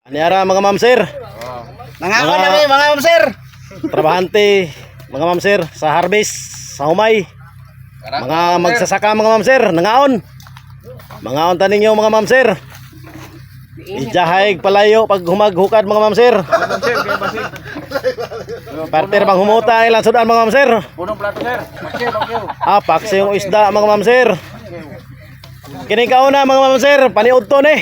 Anyara mga ma'am sir. Nangako na kami mga ma'am sir. Trabahante mga ma'am sir sa harvest sa humay. Mga magsasaka mga ma'am sir, nangaon. Mangaon tanin niyo mga ma'am sir. Ijahay palayo pag humaghukad mga ma'am sir. Partner bang humuta ilang sudan mga ma'am sir. Punong plato sir. Paksi yung isda mga ma'am sir. Kini kauna mga ma'am sir, paniud to ni.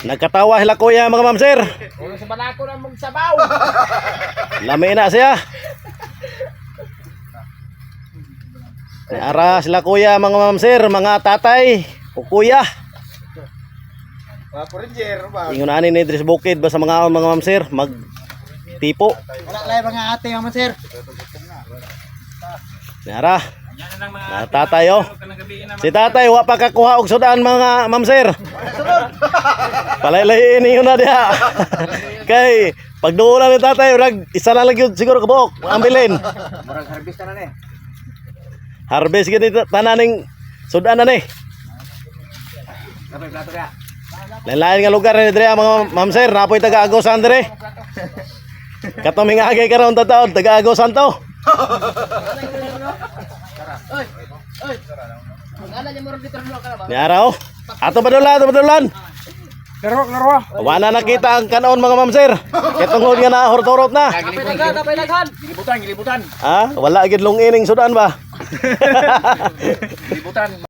Nagkatawa sila kuya mga ma'am sir. Ulo sa balako na magsabaw. Lami na siya. Ara sila kuya mga ma'am sir, mga tatay o kuya. Mga Ranger ba? Ingon ani ni Idris Bukid ba sa mga ma'am sir, mag tipo. Wala lang mga ate mga sir. Ara. Na tatay oh. Si tatay wa pa kakuha og sudan mga ma'am sir. Palay-layin niyo na diha. Kay pagduulan ni tatay urag isa lang gyud siguro kabuok ambilin. Murag harvest na ni. Harvest gid tananing sudan na ni. Kapay plato ya. Lain-lain nga lugar ni dire mga ma'am sir, napoy taga-Agosan dire. Katuming agay karon taon taga-Agosan to. Oy. Oy. Ngala niya murag dito ka na ba? Ni araw. Ato badulan. Laro. Wala na nakita ang kanon mga ma'am sir. Kay tungod nga na hortorot na. Kapay daghan. Gilibutan. Ha? Wala gid lungining sudan ba? Gilibutan.